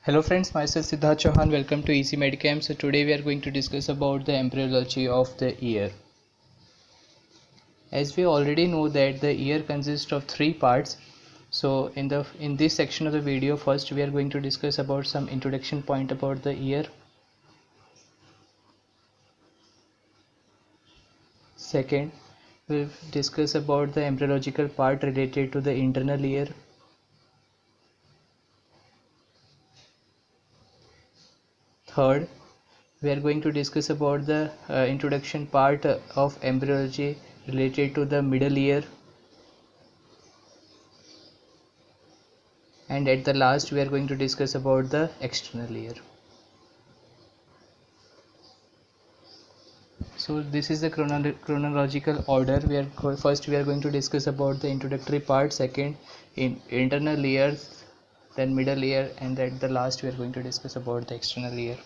Hello friends, myself Siddharth Chauhan. Welcome to Easy Medicam. So today we are going to discuss about the embryology of the ear. As we already know that the ear consists of three parts. So in this section of the video, first we are going to discuss about some introduction point about the ear. Second, we'll discuss about the embryological part related to the internal ear. Third, we are going to discuss about the introduction part of embryology related to the middle ear, and at the last we are going to discuss about the external ear. So this is the chronological order. First we are going to discuss about the introductory part, second in internal ears, then middle ear, and at the last we are going to discuss about the external ear.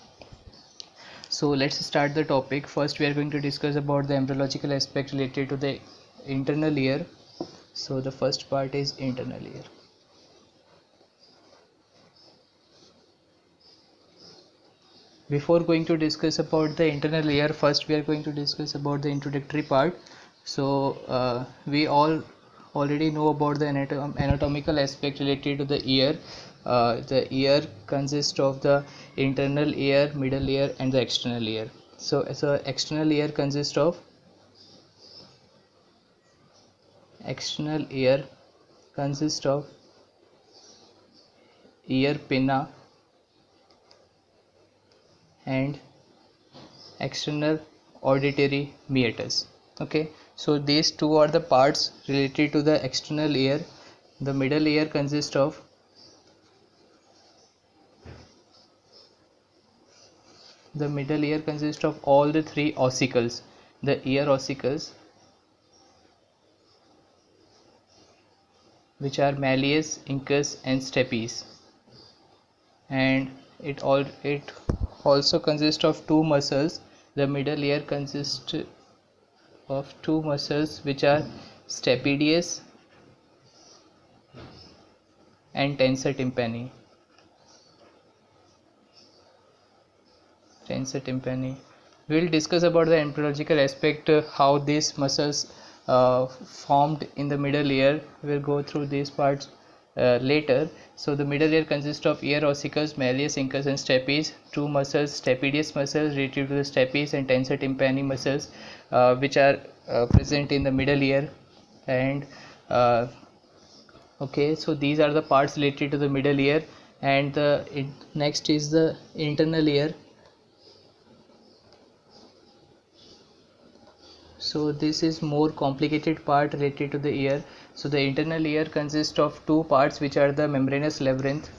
So let's start the topic. First we are going to discuss about the embryological aspect related to the internal ear. So the first part is internal ear. Before going to discuss about the internal ear, first we are going to discuss about the introductory part. So we all already know about the anatomical aspect related to the ear. The ear consists of the internal ear, middle ear, and the external ear. So external ear consists of ear pinna and external auditory meatus. Okay, so these two are the parts related to the external ear. The middle ear consists of all the three ossicles, the ear ossicles, which are malleus, incus, and stapes, and it also consists of two muscles. The middle ear consists of two muscles which are stapedius and tensor tympani. We will discuss about the embryological aspect, how these muscles formed in the middle ear. We will go through these parts later. So the middle ear consists of ear ossicles, malleus, incus, and stapes, two muscles, stapedius muscles related to the stapes, and tensor tympani muscles which are present in the middle ear. And okay, so these are the parts related to the middle ear. And next is the internal ear. So this is more complicated part related to the ear. So the internal ear consists of two parts, which are the membranous labyrinth.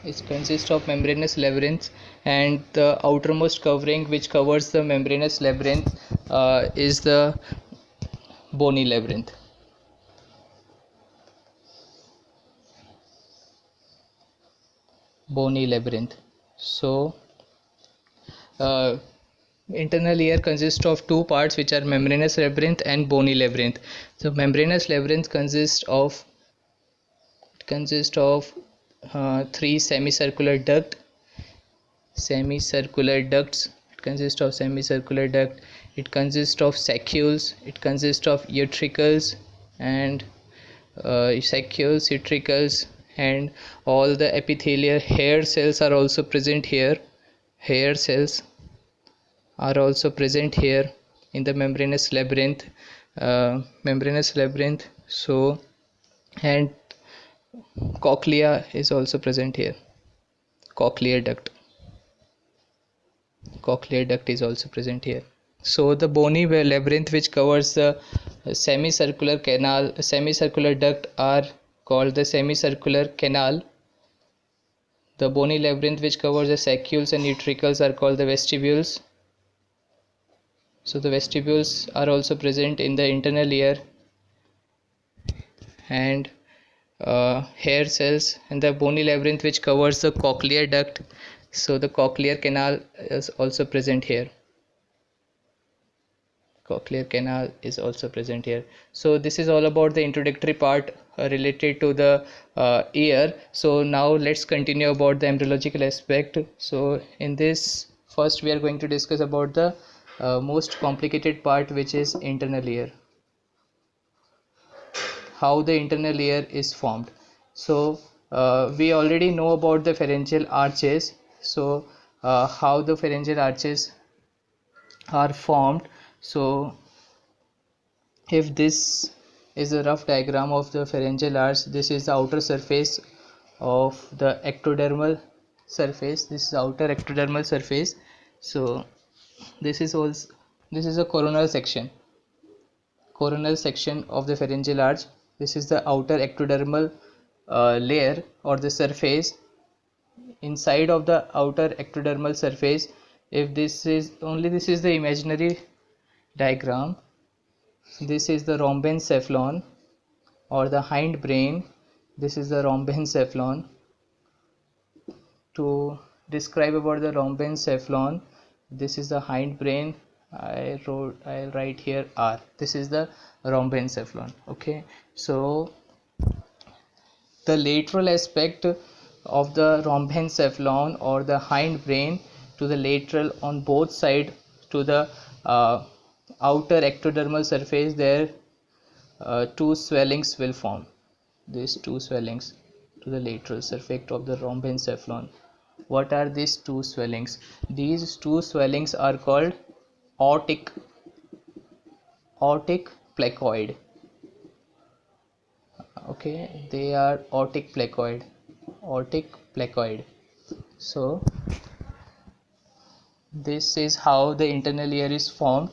It consists of membranous labyrinth, and the outermost covering which covers the membranous labyrinth is the bony labyrinth. So internal ear consists of two parts, which are membranous labyrinth and bony labyrinth. So membranous labyrinth consists of three semicircular ducts. It consists of semicircular duct. It consists of sacules. It consists of utricles and utricles, and all the epithelial hair cells are also present here. Hair cells are also present here in the membranous labyrinth. So, and cochlea is also present here. Cochlear duct is also present here. So the bony labyrinth, which covers the semicircular duct, are called the semicircular canal. The bony labyrinth, which covers the sacules and utricles, are called the vestibules. So the vestibules are also present in the internal ear. And hair cells, and the bony labyrinth, which covers the cochlear duct. So the cochlear canal is also present here. cochlear canal is also present here. So this is all about the introductory part related to the ear. So now let's continue about the embryological aspect. So in this, first we are going to discuss about the most complicated part, which is internal ear. How the internal ear is formed. So we already know about the pharyngeal arches. So how the pharyngeal arches are formed. So if this is a rough diagram of the pharyngeal arch, this is the outer surface of the ectodermal surface. This is outer ectodermal surface. So this is also, this is a coronal section of the pharyngeal arch. This is the outer ectodermal layer or the surface. Inside of the outer ectodermal surface, if this is only, this is the imaginary diagram, this is the rhombencephalon or the hindbrain. This is the rhombencephalon. To describe about the rhombencephalon, this is the hindbrain. I'll write here R. This is the rhombencephalon. Okay, so the lateral aspect of the rhombencephalon or the hindbrain to the lateral on both sides to the outer ectodermal surface, there two swellings will form. These two swellings to the lateral surface of the rhombencephalon. What are these two swellings? These two swellings are called aortic placoid. Okay, they are aortic placoid. So this is how the internal ear is formed.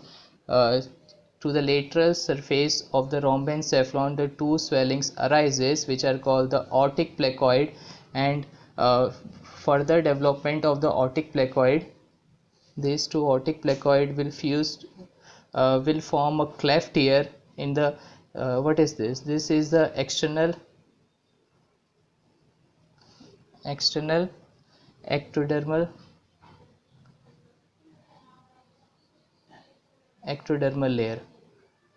To the lateral surface of the rhombencephalon, the two swellings arises, which are called the aortic placoid, and further development of the aortic placoid, these two aortic placoid will fuse, will form a cleft ear in the what is this? This is the external ectodermal layer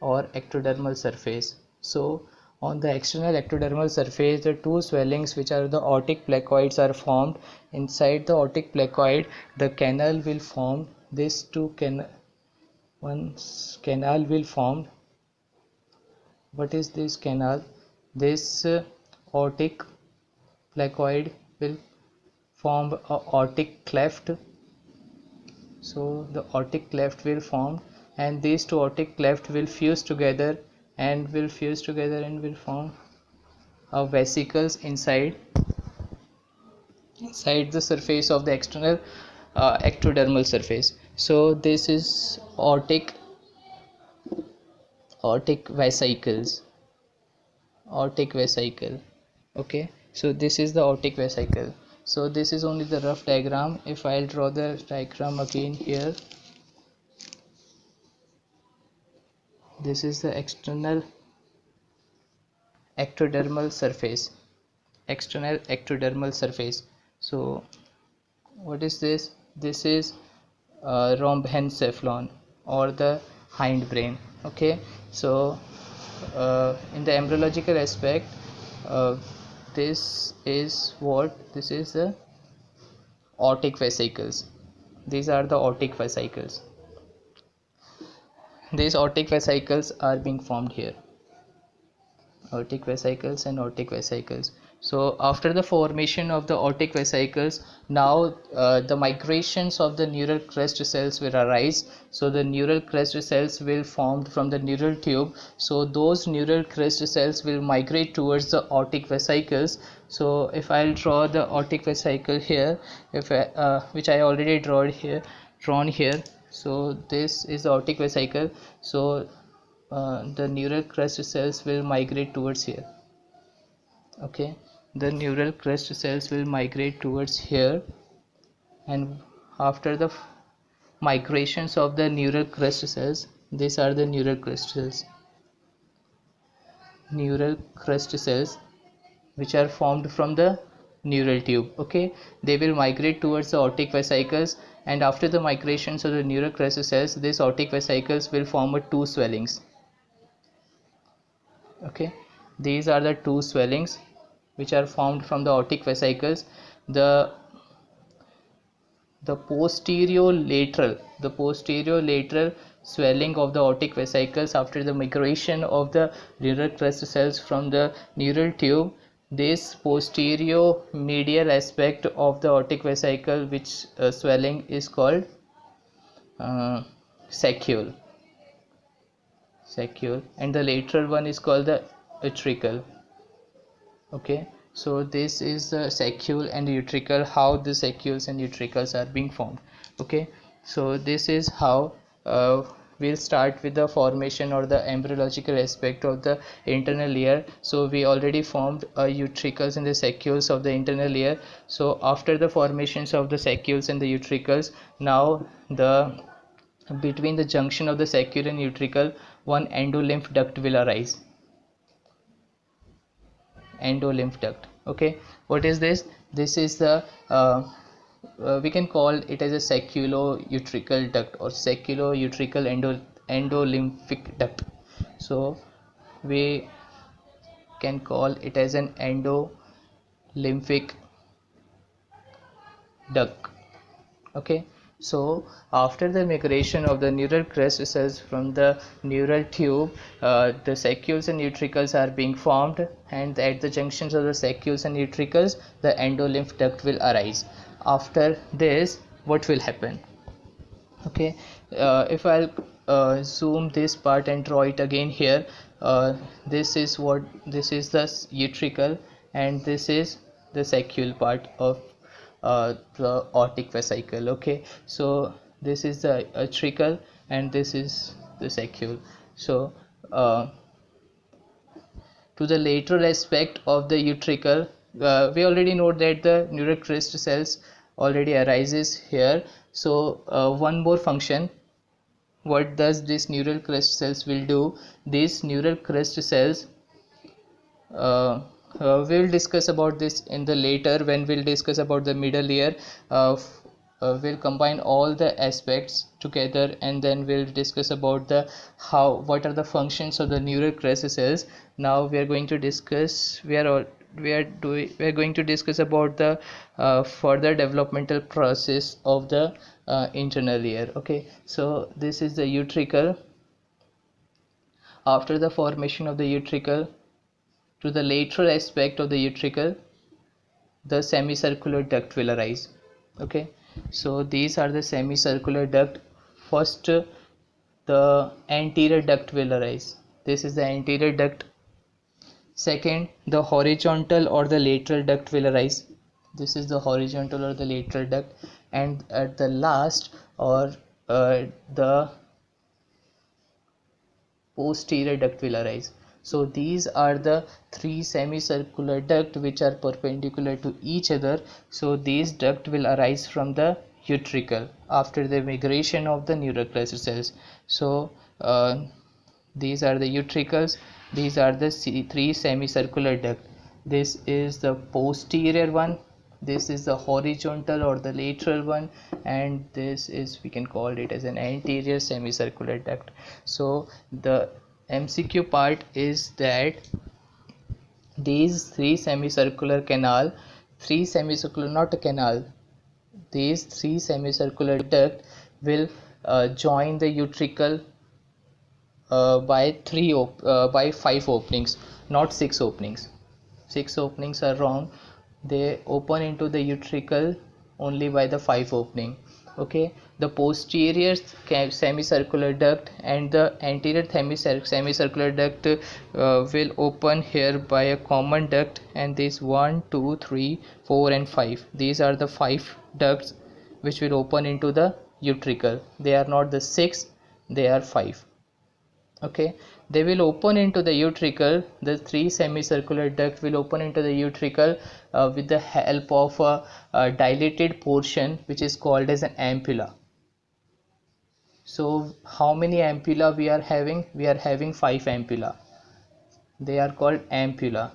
or ectodermal surface. So on the external ectodermal surface, the two swellings, which are the aortic placoids, are formed. Inside the aortic placoid, the canal will form. This two one canal will form. What is this canal? This aortic placoid will form a aortic cleft. So the aortic cleft will form, and these two aortic cleft will fuse together and will form a vesicles inside the surface of the external ectodermal surface. So this is aortic vesicles. Okay, so this is the aortic vesicle. So this is only the rough diagram. If I'll draw the diagram again here, this is the external ectodermal surface. So what is this? This is rhombencephalon or the hindbrain. Okay, so in the embryological aspect, this is the aortic vesicles. These are the aortic vesicles. These aortic vesicles are being formed here. Aortic vesicles and aortic vesicles. So after the formation of the aortic vesicles, now the migrations of the neural crest cells will arise. So the neural crest cells will form from the neural tube. So those neural crest cells will migrate towards the aortic vesicles. So if I'll draw the aortic vesicle here, which I already drawn here. So this is the aortic vesicle. So the neural crest cells will migrate towards here. Okay, the neural crest cells will migrate towards here, and after the migrations of the neural crest cells, these are the neural crest cells which are formed from the neural tube. Okay, they will migrate towards the aortic vesicles, and after the migrations of the neural crest cells, these aortic vesicles will form a two swellings. Okay, these are the two swellings which are formed from the aortic vesicles. The posterior lateral swelling of the aortic vesicles after the migration of the neural crest cells from the neural tube, this posterior medial aspect of the aortic vesicle, which swelling is called uh, saccule, and the lateral one is called the utricle. Okay, so this is the saccule and utricle, how the saccules and utricles are being formed. Okay, so this is how we'll start with the formation or the embryological aspect of the internal layer. So we already formed utricles and the saccules of the internal layer. So after the formations of the saccules and the utricles, now the between the junction of the saccule and utricle, one endolymph duct will arise. Endolymph duct. Okay, what is this? This is the we can call it as a sacculo-utricle duct or sacculo-utricle endolymphic duct. So we can call it as an endolymphic duct. Okay, so after the migration of the neural crest cells from the neural tube, the saccules and utricles are being formed, and at the junctions of the saccules and utricles, the endolymph duct will arise. After this, what will happen? Okay, if I'll zoom this part and draw it again here, this is the utricle, and this is the saccule part of the aortic vesicle. Okay, so this is the utricle and this is the saccule. So to the lateral aspect of the utricle, we already know that the neural crest cells already arises here. So one more function, what does this neural crest cells will do? These neural crest cells, we'll discuss about this in the later when we'll discuss about the middle layer. We'll combine all the aspects together, and then we'll discuss about the what are the functions of the neural crest cells. Now we are going to discuss, we are going to discuss about the further developmental process of the internal layer. Okay, so this is the utricle. After the formation of the utricle, to the lateral aspect of the utricle, the semicircular duct will arise. Okay, so these are the semicircular duct. First, the anterior duct will arise. This is the anterior duct. Second, the horizontal or the lateral duct will arise. This is the horizontal or the lateral duct. And at the last, or the posterior duct will arise. So these are the three semicircular duct which are perpendicular to each other. So these duct will arise from the utricle after the migration of the neural crest cells. So these are the utricles, these are the three semicircular duct. This is the posterior one, this is the horizontal or the lateral one, and this is, we can call it as an anterior semicircular duct. So the MCQ part is that these three semicircular canal, these three semicircular duct will join the utricle by 5 openings, not 6 openings. 6 openings are wrong. They open into the utricle only by the 5 opening. Okay, the posterior semicircular duct and the anterior semicircular duct will open here by a common duct, and these 1, 2, 3, 4 and 5, these are the 5 ducts which will open into the utricle. They are not the 6, they are 5. Okay, they will open into the utricle. The three semicircular duct will open into the utricle with the help of a dilated portion which is called as an ampulla. So how many ampulla we are having? We are having 5 ampulla. They are called ampulla.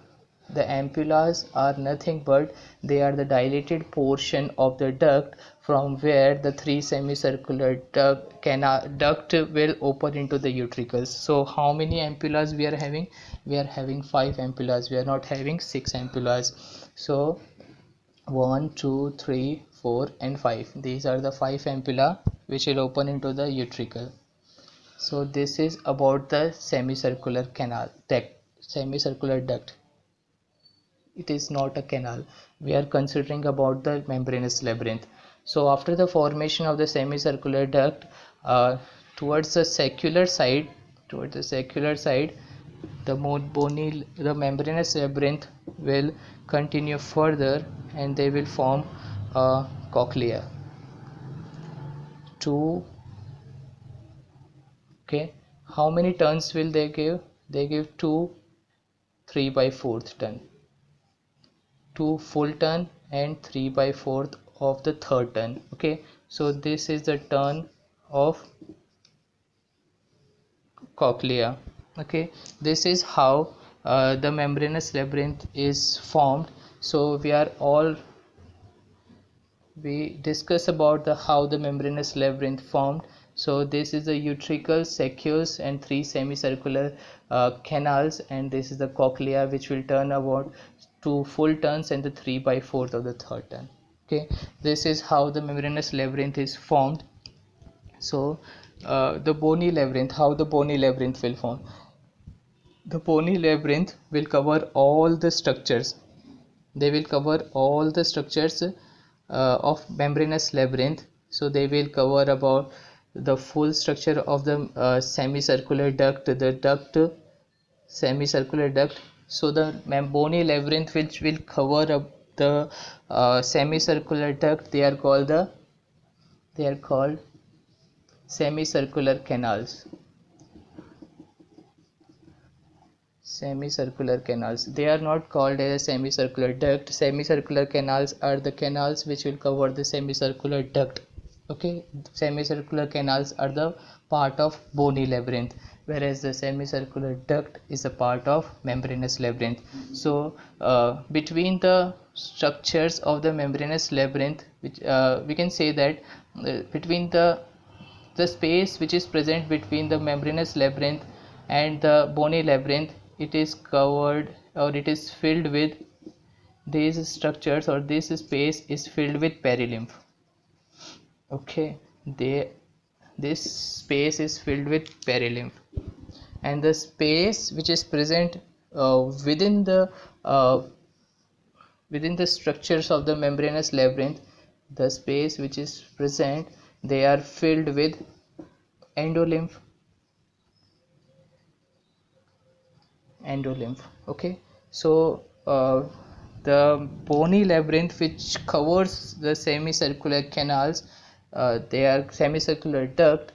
The ampullas are nothing but they are the dilated portion of the duct from where the three semicircular duct will open into the utricles. So how many ampullas we are having? We are having 5 ampullas. We are not having 6 ampullas. So 1, 2, 3, 4 and 5. These are the 5 ampulla which will open into the utricle. So this is about the semicircular duct. It is not a canal. We are considering about the membranous labyrinth. So after the formation of the semicircular duct, uh, towards the secular side, the membranous labyrinth will continue further, and they will form a cochlea. Okay, how many turns will they give? They give 2 3/4 turn, 2 full turn and 3/4 of the third turn. Okay, so this is the turn of cochlea. Okay, this is how the membranous labyrinth is formed. So we discuss about the how the membranous labyrinth formed. So this is the utricles, sacules and 3 semicircular canals, and this is the cochlea which will turn about 2 full turns and the 3/4 of the third turn. Okay, this is how the membranous labyrinth is formed. So the bony labyrinth, how the bony labyrinth will form? The bony labyrinth will cover all the structures. They will cover all the structures of membranous labyrinth. So they will cover about the full structure of the semicircular duct, semicircular duct. So the bony labyrinth which will cover up the semicircular duct, they are called semicircular canals. Semicircular canals, they are not called as a semicircular duct. Semicircular canals are the canals which will cover the semicircular duct. Okay, semicircular canals are the part of bony labyrinth, whereas the semicircular duct is a part of membranous labyrinth. So between the structures of the membranous labyrinth, which we can say that between the space which is present between the membranous labyrinth and the bony labyrinth, it is covered or it is filled with these structures, or this space is filled with perilymph. Okay, this space is filled with perilymph, and the space which is present within the structures of the membranous labyrinth, the space which is present, they are filled with endolymph. Okay, so the bony labyrinth which covers the semicircular canals, they are semicircular duct,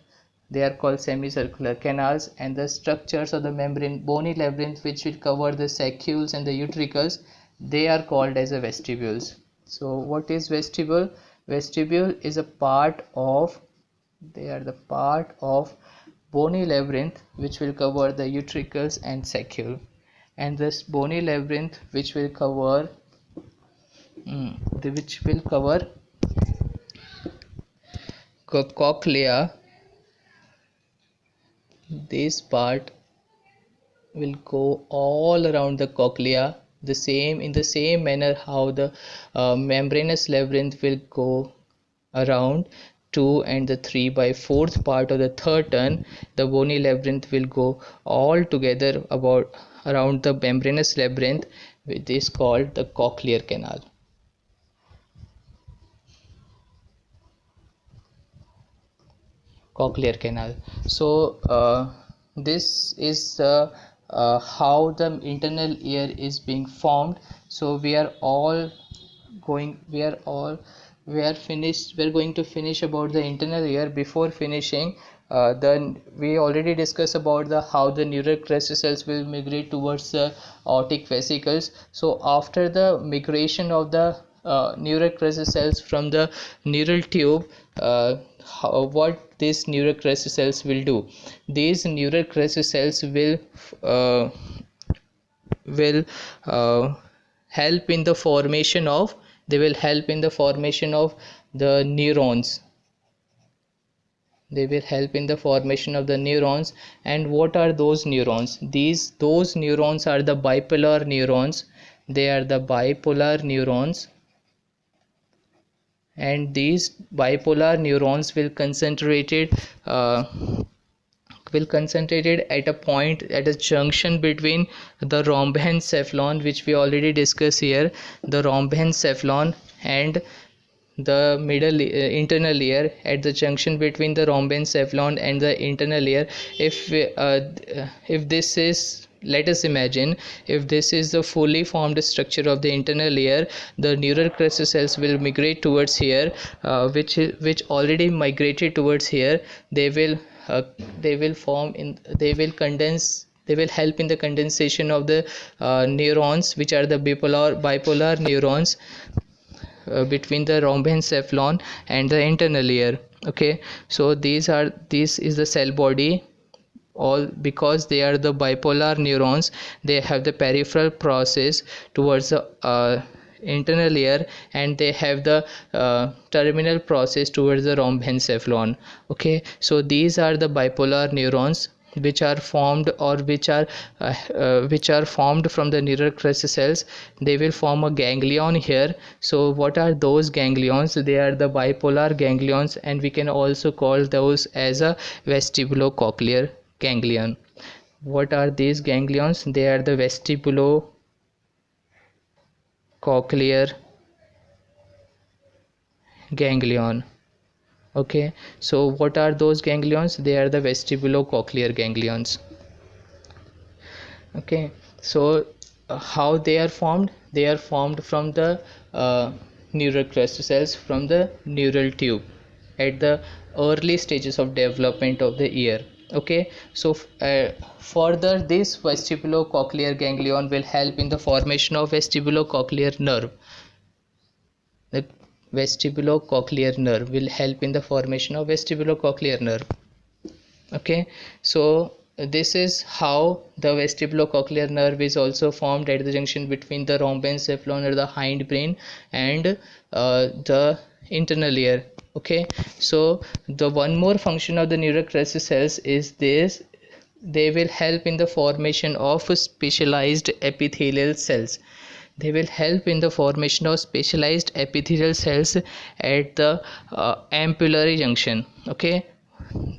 they are called semicircular canals, and the structures of the bony labyrinth which will cover the sacules and the utricles, they are called as a vestibules. So what is vestibule? Vestibule is a part of, they are the part of bony labyrinth which will cover the utricles and sacule, and this bony labyrinth which will cover cochlea, this part will go all around the cochlea, in the same manner how the membranous labyrinth will go around 2 and the 3/4 part of the third turn. The bony labyrinth will go all together about around the membranous labyrinth, which is called the cochlear canal. Cochlear canal. So this is how the internal ear is being formed. So we are going to finish about the internal ear. Before finishing, then we already discussed about how the neural crest cells will migrate towards the aortic vesicles. So after the migration of the neural crest cells from the neural tube, what these neural crest cells will do? These neural crest cells will will help in the formation of the neurons. They will help in the formation of the neurons. And what are those neurons? Those neurons are the bipolar neurons. They are the bipolar neurons, and these bipolar neurons will concentrated at a point, at a junction between the rhombencephalon, which we already discussed here, the rhombencephalon, and the middle internal ear. At the junction between the rhombencephalon and the internal ear, if this is, let us imagine, if this is the fully formed structure of the internal ear, the neural crustal cells will migrate towards here, which already migrated towards here. They will help in the condensation of the neurons, which are the bipolar neurons, between the rhombencephalon and the internal ear. Okay, so this is the cell body. All because they are the bipolar neurons, they have the peripheral process towards the internal ear, and they have the terminal process towards the rhombencephalon. Okay, so these are the bipolar neurons which are formed, or which are formed from the neural crustal cells. They will form a ganglion here. So what are those ganglions? They are the bipolar ganglions, and we can also call those as a vestibulocochlear ganglion. What are these ganglions? They are the vestibulocochlear ganglion. Okay, so what are those ganglions? They are the vestibulocochlear ganglions. Okay, so how they are formed? They are formed from the neural crustal cells, from the neural tube, at the early stages of development of the ear. Okay, so further, this vestibulocochlear ganglion will help in the formation of vestibulocochlear nerve. The vestibulocochlear nerve will help in the formation of vestibulocochlear nerve. Okay, so this is how the vestibulocochlear nerve is also formed at the junction between the rhombencephalon, or the hindbrain, and the internal ear. Okay, so the one more function of the neural crustal cells is this: they will help in the formation of specialized epithelial cells. They will help in the formation of specialized epithelial cells at the ampullary junction. Okay,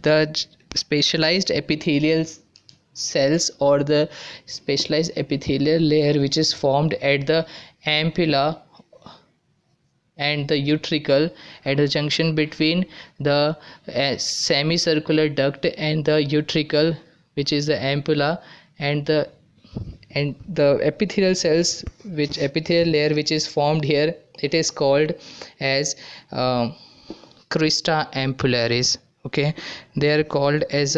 the specialized epithelial cells, or the specialized epithelial layer, which is formed at the ampulla and the utricle, at the junction between the semicircular duct and the utricle, which is the ampulla, and the epithelial cells, epithelial layer which is formed here, it is called as crista ampullaris. Okay, they are called as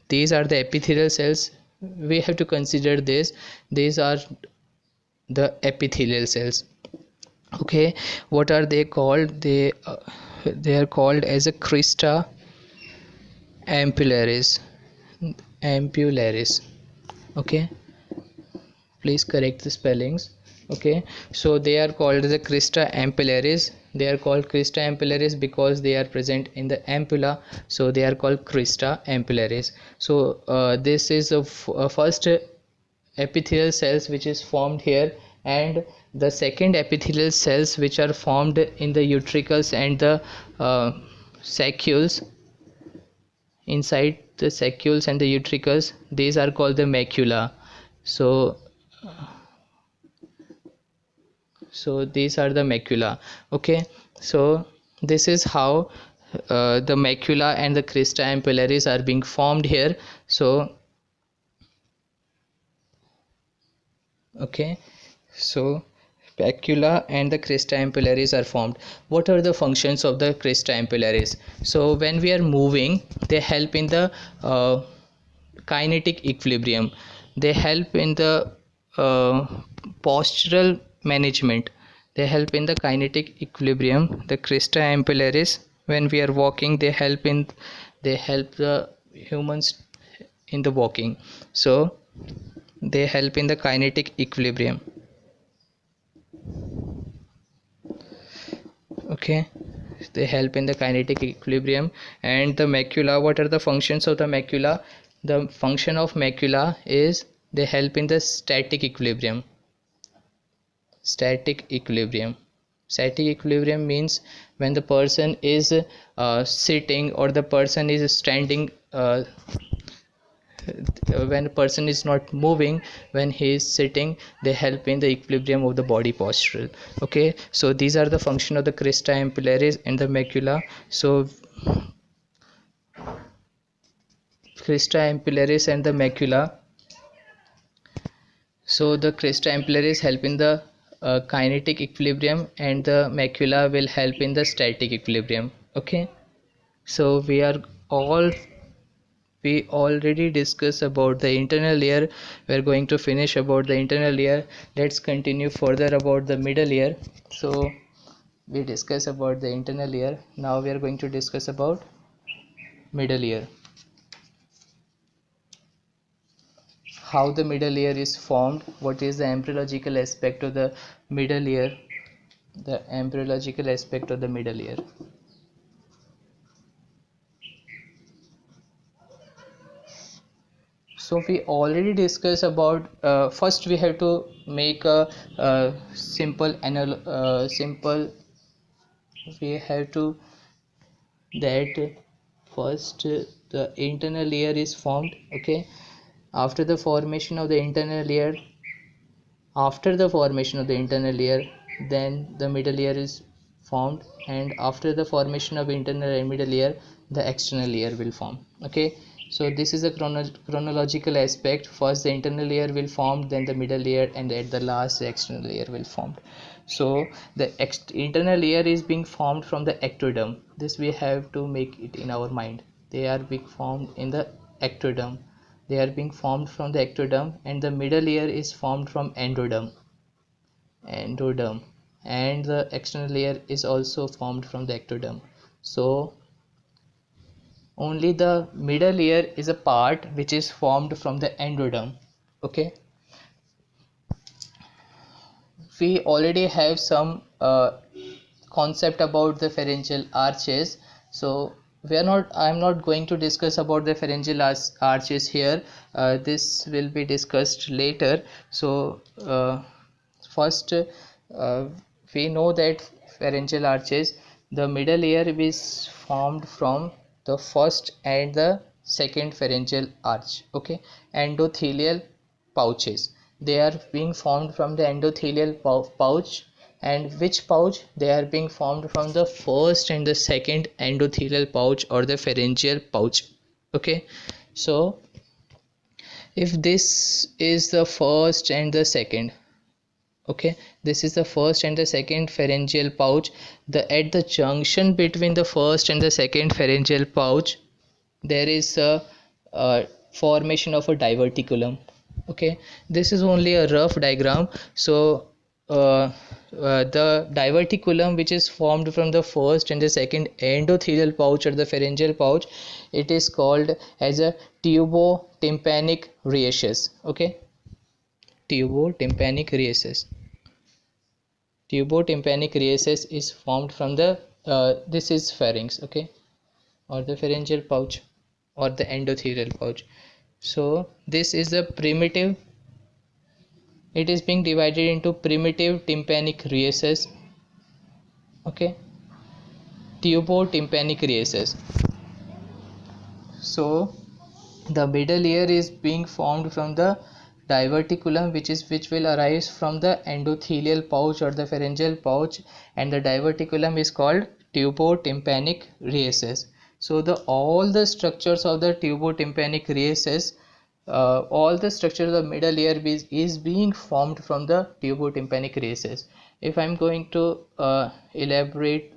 these are the epithelial cells. We have to consider these are the epithelial cells. Okay, what are they called? They are called as a crista ampullaris. Okay, please correct the spellings. Okay, so they are called the crista ampullaris. They are called crista ampullaris because they are present in the ampulla, so they are called crista ampullaris. So this is the first epithelial cells which is formed here, and the second epithelial cells which are formed in the utricles and the sacules. Inside the sacules and the utricles, these are called the macula. So these are the macula. Okay, so this is how the macula and the crista ampullaris are being formed here. So okay, so macula and the crista ampullaris are formed. What are the functions of the crista ampullaris? So when we are moving, they help in the kinetic equilibrium. They help in the postural management. They help in the kinetic equilibrium. The crista ampullaris, when we are walking, they help the humans in the walking. So they help in the kinetic equilibrium. Okay, they help in the kinetic equilibrium. And the macula, what are the functions of the macula? The function of macula is they help in the static equilibrium. Static equilibrium. Static equilibrium means when the person is sitting or the person is standing, when a person is not moving, when he is sitting, they help in the equilibrium of the body posture. Okay, so these are the function of the crista ampullaris and the macula. So crista ampullaris and the macula. So the crista ampullaris help in the kinetic equilibrium and the macula will help in the static equilibrium. Okay, so we already discussed about the internal layer. We are going to finish about the internal layer. Let's continue further about the middle layer. So we discussed about the internal layer. Now we are going to discuss about middle layer. How the middle layer is formed, what is the embryological aspect of the middle layer, the embryological aspect of the middle layer. So we already discussed about first we have to make a simple we have to that first the internal layer is formed. Okay, after the formation of the internal layer, then the middle layer is formed, and after the formation of internal and middle layer, the external layer will form. Okay, so this is a chronological aspect. First the internal layer will form, then the middle layer, and at the last the external layer will form. So the internal layer is being formed from the ectoderm. This we have to make it in our mind. They are being formed in the ectoderm. They are being formed from the ectoderm, and the middle layer is formed from endoderm, and the external layer is also formed from the ectoderm. So only the middle layer is a part which is formed from the endoderm. Okay, we already have some concept about the pharyngeal arches. So I'm not going to discuss about the pharyngeal arches here. This will be discussed later. So first we know that pharyngeal arches, the middle layer is formed from the first and the second pharyngeal arch. Okay, endothelial pouches, they are being formed from the endothelial pouch. And which pouch? They are being formed from the first and the second endothelial pouch or the pharyngeal pouch. Okay, so if this is the first and the second, okay, this is the first and the second pharyngeal pouch, at the junction between the first and the second pharyngeal pouch, there is a formation of a diverticulum. Okay, this is only a rough diagram. So the diverticulum which is formed from the first and the second endothelial pouch or the pharyngeal pouch, it is called as a tubotympanic rhesus. Okay, tubotympanic rhesus. Tubotympanic rhesus is formed from the this is pharynx. Okay, or the pharyngeal pouch or the endothelial pouch. So this is the primitive, it is being divided into primitive tympanic rhesus. Okay, tubotympanic rhesus. So the middle layer is being formed from the diverticulum which will arise from the endothelial pouch or the pharyngeal pouch, and the diverticulum is called tubotympanic rhesus. So all the structures of the tubotympanic rhesus, all the structure of the middle layer is being formed from the tubotympanic rhesus. If I'm going to elaborate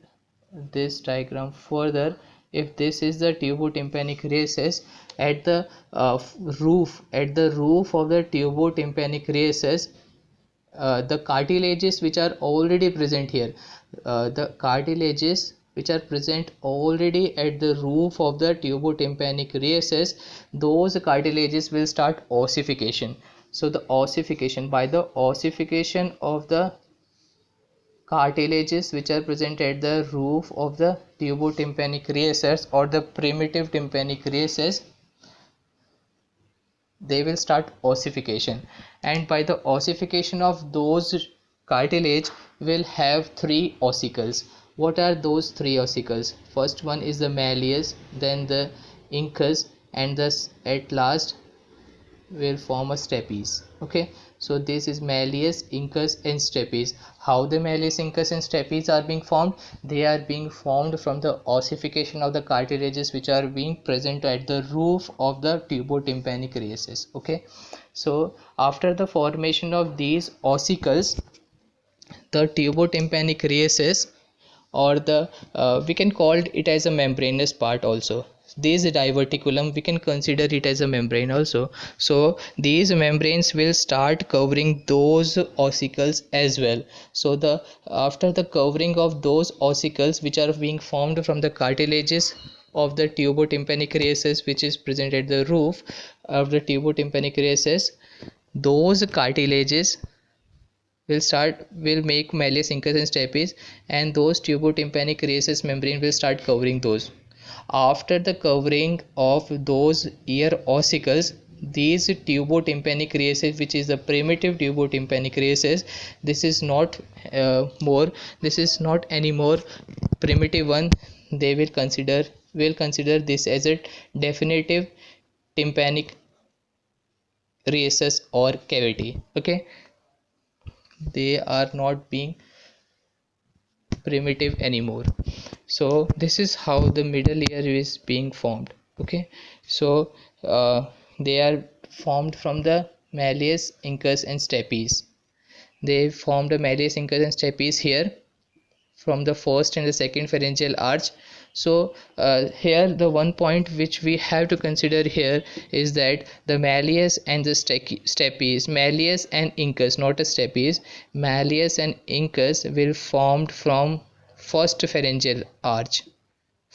this diagram further, if this is the tubotympanic rhesus, at the roof of the tubotympanic rhesus, the cartilages which are already present here, the cartilages which are present already at the roof of the tubotympanic rhesus, those cartilages will start ossification. So the ossification, by the ossification of the cartilages which are present at the roof of the tubotympanic recess or the primitive tympanic recess, they will start ossification, and by the ossification of those cartilage will have three ossicles. What are those three ossicles? First one is the malleus, then the incus, and thus at last will form a stapes. Okay, so this is malleus, incus and stapes. How the malleus, incus and stapes are being formed? They are being formed from the ossification of the cartilages which are being present at the roof of the tubotympanic recess. Okay, so after the formation of these ossicles, the tubotympanic recess, or the we can call it as a membranous part also. This diverticulum, we can consider it as a membrane also. So these membranes will start covering those ossicles as well. So the after the covering of those ossicles which are being formed from the cartilages of the tubotympanic recess which is present at the roof of the tubotympanic recess, those cartilages will make malleus, incus and stapes, and those tubotympanic recess membrane will start covering those. After the covering of those ear ossicles, these tubotympanic recess, which is the primitive tubotympanic recess, this is not any more primitive one. They will consider this as a definitive tympanic recess or cavity. Okay, they are not being primitive anymore. So this is how the middle ear is being formed. Okay, so they are formed from the malleus, incus and stapes. They formed a malleus, incus and stapes here from the first and the second pharyngeal arch. So here the one point which we have to consider here is that the malleus and the stapes, malleus and incus, not a stapes, malleus and incus will formed from first pharyngeal arch,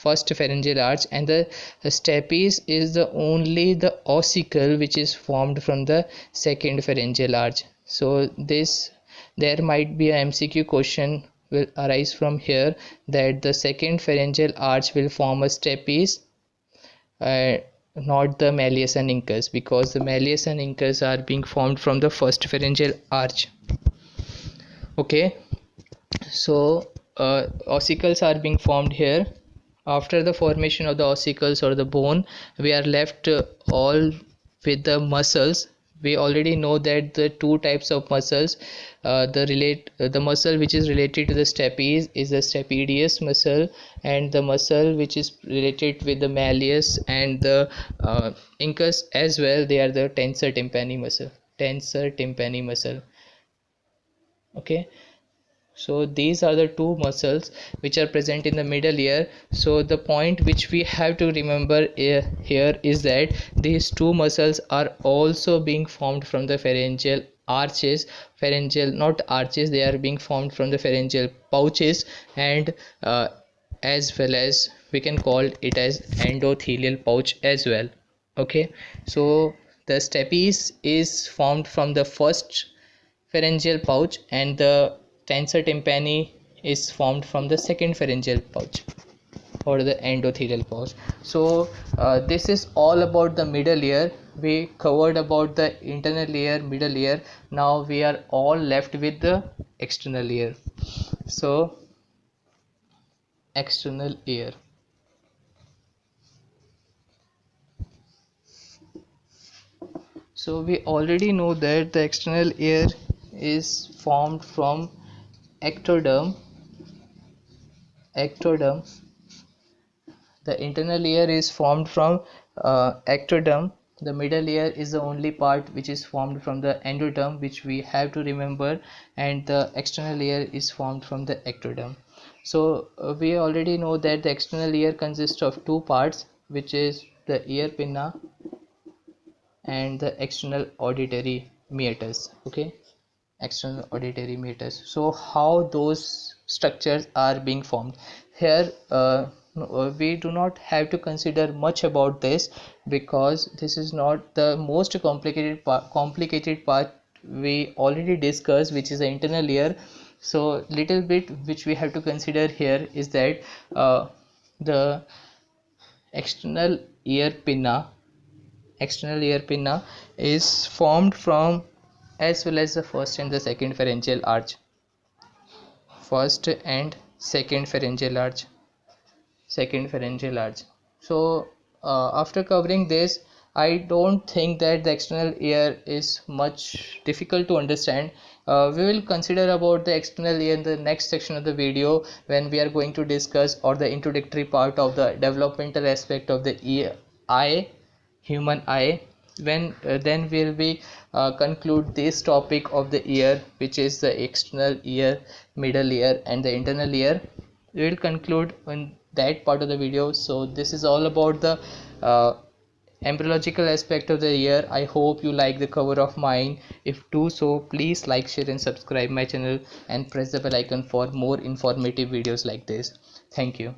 and the stapes is the only the ossicle which is formed from the second pharyngeal arch. So this, there might be a MCQ question will arise from here, that the second pharyngeal arch will form a stapes, not the malleus and incus, because the malleus and incus are being formed from the first pharyngeal arch. Okay, so ossicles are being formed here. After the formation of the ossicles or the bone, we are left all with the muscles. We already know that the two types of muscles, the muscle which is related to the stapes is the stapedius muscle, and the muscle which is related with the malleus and the incus as well, they are the tensor tympani muscle. Okay, so these are the two muscles which are present in the middle ear. So the point which we have to remember here is that these two muscles are also being formed from the pharyngeal arches, not arches, they are being formed from the pharyngeal pouches, and as well as we can call it as endothelial pouch as well. Okay, so the stapes is formed from the first pharyngeal pouch, and the tensor tympani is formed from the second pharyngeal pouch or the endothelial pouch. So this is all about the middle ear. We covered about the internal ear, middle ear. Now we are all left with the external ear. So external ear. So we already know that the external ear is formed from ectoderm. The internal ear is formed from ectoderm. The middle ear is the only part which is formed from the endoderm, which we have to remember, and the external ear is formed from the ectoderm. So we already know that the external ear consists of two parts, which is the ear pinna and the external auditory meatus. Okay, external auditory meatus. So how those structures are being formed here, we do not have to consider much about this, because this is not the most complicated part we already discussed, which is the internal ear. So little bit which we have to consider here is that the external ear pinna is formed from, as well as the first and the second pharyngeal arch. First and second pharyngeal arch. So after covering this, I don't think that the external ear is much difficult to understand. We will consider about the external ear in the next section of the video, when we are going to discuss or the introductory part of the developmental aspect of the human eye. When then we'll be conclude this topic of the ear, which is the external ear, middle ear and the internal ear. We will conclude in that part of the video. So this is all about the embryological aspect of the ear. I hope you like the cover of mine. If do so, please like, share and subscribe my channel, and press the bell icon for more informative videos like this. Thank you.